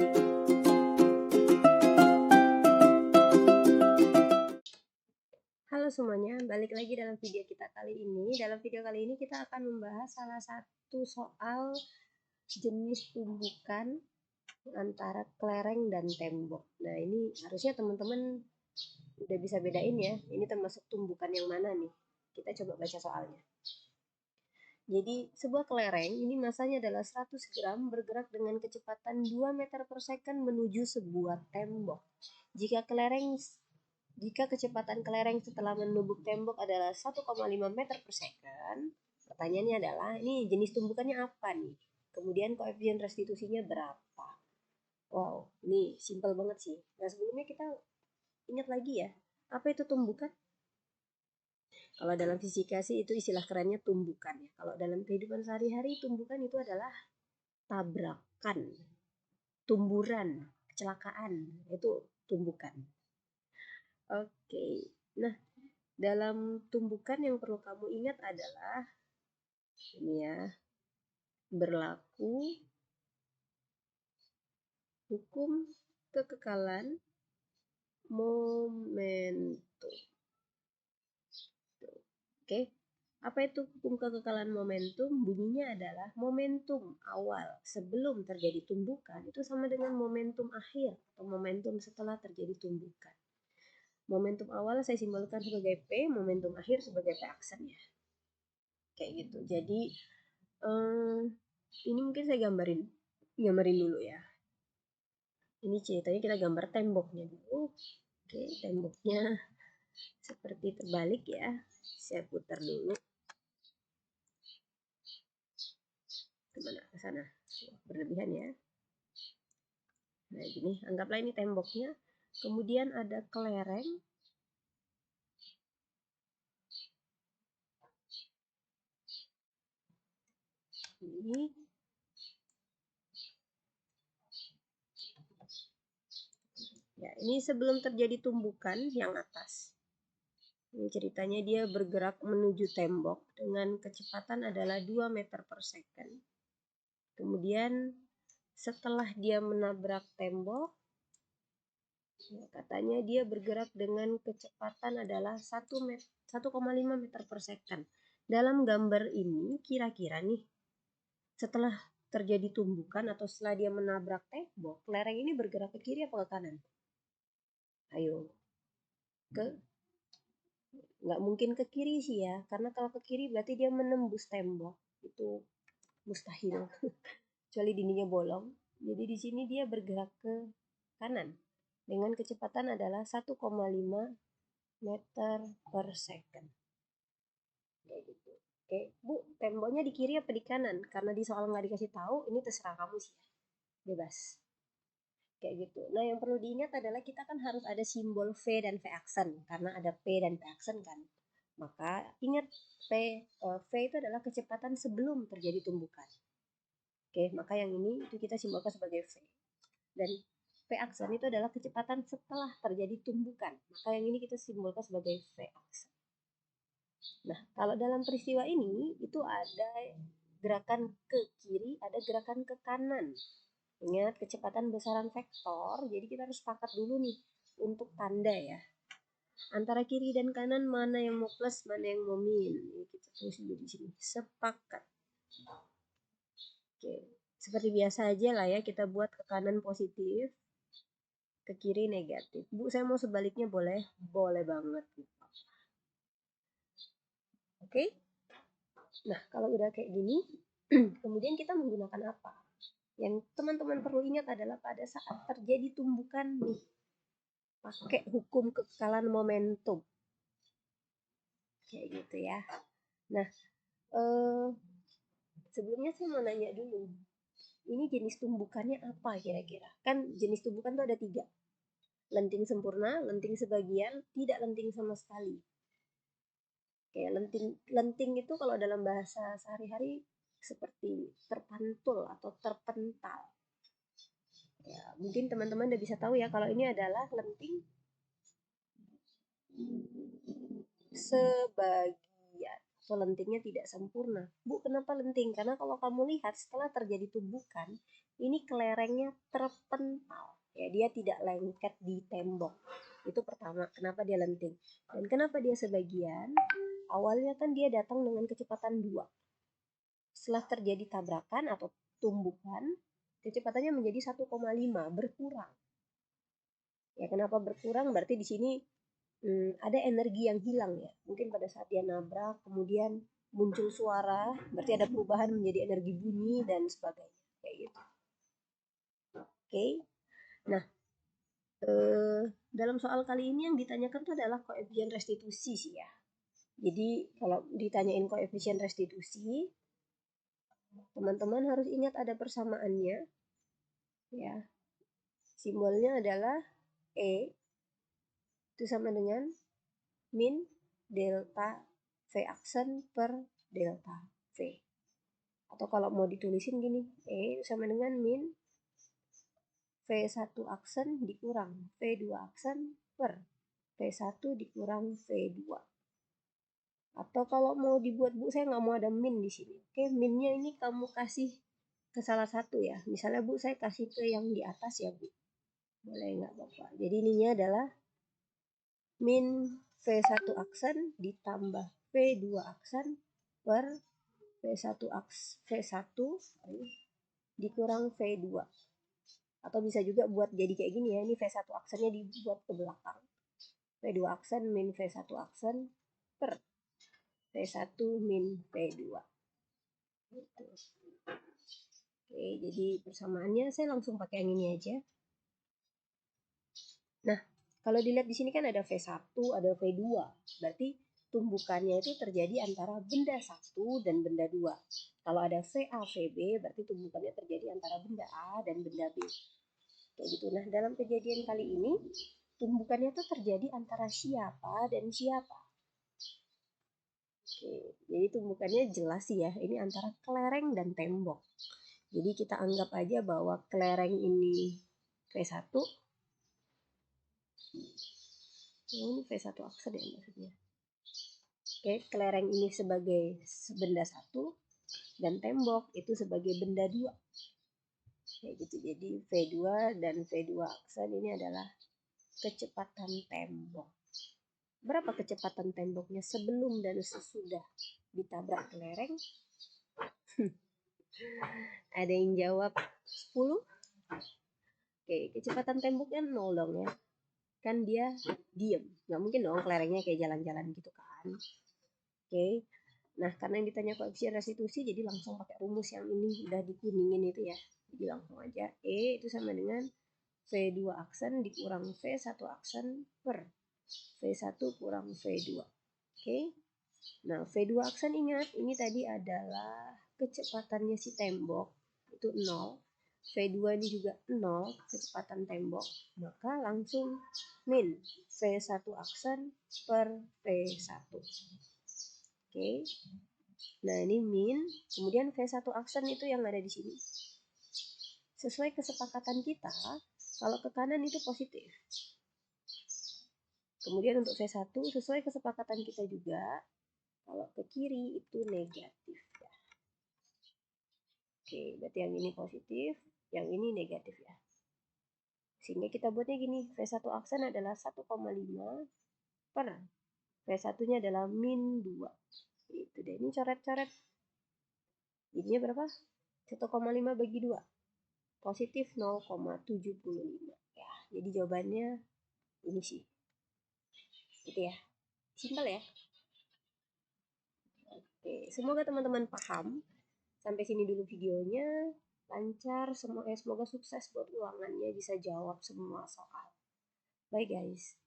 Halo semuanya, balik lagi dalam video kita kali ini. Dalam video kali ini kita akan membahas salah satu soal jenis tumbukan antara kelereng dan tembok. Nah, ini harusnya teman-teman udah bisa bedain ya, ini termasuk tumbukan yang mana nih. Kita coba baca soalnya. Jadi, sebuah kelereng ini masanya adalah 100 gram bergerak dengan kecepatan 2 meter per second menuju sebuah tembok. Jika kecepatan kelereng setelah menubuk tembok adalah 1,5 meter per second, pertanyaannya adalah, ini jenis tumbukannya apa nih? Kemudian koefisien restitusinya berapa? Wow, ini simpel banget sih. Nah, sebelumnya kita ingat lagi ya, apa itu tumbukan? Kalau dalam fisika sih itu istilah kerennya tumbukan ya. Kalau dalam kehidupan sehari-hari tumbukan itu adalah tabrakan, tumburan, kecelakaan, itu tumbukan. Oke, nah dalam tumbukan yang perlu kamu ingat adalah ini ya, berlaku hukum kekekalan momentum. Oke, apa itu hukum kekekalan momentum? Bunyinya adalah momentum awal sebelum terjadi tumbukan itu sama dengan momentum akhir atau momentum setelah terjadi tumbukan. Momentum awal saya simbolkan sebagai P, momentum akhir sebagai P aksen ya. Kayak gitu. Jadi ini mungkin saya gambarin dulu ya. Ini ceritanya kita gambar temboknya dulu. Oke, temboknya seperti terbalik ya. Saya putar dulu. Kemana? Ke sana. Berlebihan ya. Nah, gini, anggaplah ini temboknya. Kemudian ada kelereng. Ini. Ya, ini sebelum terjadi tumbukan yang atas. Ini ceritanya dia bergerak menuju tembok dengan kecepatan adalah 2 meter per second. Kemudian setelah dia menabrak tembok, ya, katanya dia bergerak dengan kecepatan adalah 1,5 meter per second. Dalam gambar ini kira-kira nih, setelah terjadi tumbukan atau setelah dia menabrak tembok, kelereng ini bergerak ke kiri apa ke kanan? Ayo, nggak mungkin ke kiri sih ya, karena kalau ke kiri berarti dia menembus tembok, itu mustahil. Kecuali dindingnya bolong. Jadi di sini dia bergerak ke kanan dengan kecepatan adalah 1,5 meter per second. Kayak gitu. Oke, Bu, temboknya di kiri apa di kanan? Karena di soal nggak dikasih tahu, ini terserah kamu sih ya. Bebas. Kayak gitu. Nah, yang perlu diingat adalah kita kan harus ada simbol V dan V aksen karena ada P dan P aksen kan. Maka ingat V itu adalah kecepatan sebelum terjadi tumbukan. Oke, maka yang ini itu kita simbolkan sebagai V. Dan V aksen itu adalah kecepatan setelah terjadi tumbukan. Maka yang ini kita simbolkan sebagai V aksen. Nah, kalau dalam peristiwa ini itu ada gerakan ke kiri, ada gerakan ke kanan. Ingat kecepatan besaran vektor, jadi kita harus sepakat dulu nih untuk tanda ya. Antara kiri dan kanan mana yang mau plus, mana yang mau min. Kita tulis dulu di sini. Sepakat. Oke, seperti biasa aja lah ya, kita buat ke kanan positif, ke kiri negatif. Bu, saya mau sebaliknya boleh? Boleh banget. Oke? Nah, kalau udah kayak gini, kemudian kita menggunakan apa? Yang teman-teman perlu ingat adalah pada saat terjadi tumbukan nih, pakai hukum kekekalan momentum. Kayak gitu ya. Nah, sebelumnya saya mau nanya dulu. Ini jenis tumbukannya apa kira-kira? Kan jenis tumbukan tuh ada 3. Lenting sempurna, lenting sebagian, tidak lenting sama sekali. Kayak lenting itu kalau dalam bahasa sehari-hari seperti terpantul atau terpental. Ya, mungkin teman-teman udah bisa tahu ya kalau ini adalah lenting sebagian atau lentingnya tidak sempurna. Bu, kenapa lenting? Karena kalau kamu lihat setelah terjadi tumbukan, ini kelerengnya terpental. lengket di tembok. Itu pertama, kenapa dia lenting. Dan kenapa dia sebagian? Awalnya kan dia datang dengan kecepatan 2. Setelah terjadi tabrakan atau tumbukan, kecepatannya menjadi 1,5, berkurang. Ya, kenapa berkurang? Berarti di sini ada energi yang hilang ya. Mungkin pada saat dia nabrak, kemudian muncul suara, berarti ada perubahan menjadi energi bunyi dan sebagainya. Kayak gitu. Oke. Nah, dalam soal kali ini yang ditanyakan itu adalah koefisien restitusi sih ya. Jadi kalau ditanyain koefisien restitusi, teman-teman harus ingat ada persamaannya. Ya. Simbolnya adalah E itu sama dengan min delta V aksen per delta V. Atau kalau mau ditulisin gini, E itu sama dengan min V1 aksen dikurang V2 aksen per V1 dikurang V2. Atau kalau mau dibuat Bu, saya nggak mau ada min di sini. Oke, minnya ini kamu kasih ke salah satu ya. Misalnya Bu, saya kasih ke yang di atas ya Bu. Boleh nggak Bapak? Jadi ininya adalah min V1 aksen ditambah V2 aksen per V1 V1 dikurang V2. Atau bisa juga buat jadi kayak gini ya. Ini V1 aksennya dibuat ke belakang. V2 aksen min V1 aksen per V1 min V2. Gitu. Oke, jadi persamaannya saya langsung pakai yang ini aja. Nah, kalau dilihat di sini kan ada V1, ada V2. Berarti tumbukannya itu terjadi antara benda 1 dan benda 2. Kalau ada VA, VB, berarti tumbukannya terjadi antara benda A dan benda B. Kayak gitu. Nah, dalam kejadian kali ini, tumbukannya itu terjadi antara siapa dan siapa. Oke, jadi tumbukannya jelas sih ya, ini antara kelereng dan tembok. Jadi kita anggap aja bahwa kelereng ini V1. Ini V1 aksen ya maksudnya. Oke, kelereng ini sebagai benda 1 dan tembok itu sebagai benda 2. Kayak gitu. Jadi V2 dan V2 aksen ini adalah kecepatan tembok. Berapa kecepatan temboknya sebelum dan sesudah ditabrak kelereng? Ada yang jawab 10? Oke, kecepatan temboknya 0 dong ya. Kan dia diem. Nggak mungkin dong kelerengnya kayak jalan-jalan gitu kan. Oke. Nah, karena yang ditanya koefisien restitusi, jadi langsung pakai rumus yang ini udah dikuningin itu ya. Jadi langsung aja E itu sama dengan V2 aksen dikurang V1 aksen per V1 kurang V2. Oke. Nah, V2 aksen ingat, ini tadi adalah kecepatannya si tembok, itu 0. V2 ini juga 0, kecepatan tembok. Maka langsung min V1 aksen per V1. Oke. Nah, ini min, kemudian V1 aksen itu yang ada di sini. Sesuai kesepakatan kita, kalau ke kanan itu positif. Kemudian untuk V1 sesuai kesepakatan kita juga, kalau ke kiri itu negatif ya. Oke, berarti yang ini positif, yang ini negatif ya. Sehingga kita buatnya gini, V1 aksen adalah 1,5 per V1-nya adalah min 2. Itu deh, ini coret-coret. Jadinya berapa? 1,5 bagi 2. Positif 0,75. Ya, jadi jawabannya ini sih. Gitu ya. Simpel ya. Oke, semoga teman-teman paham. Sampai sini dulu videonya. Lancar, semoga sukses buat ulangannya, bisa jawab semua soal. Bye guys.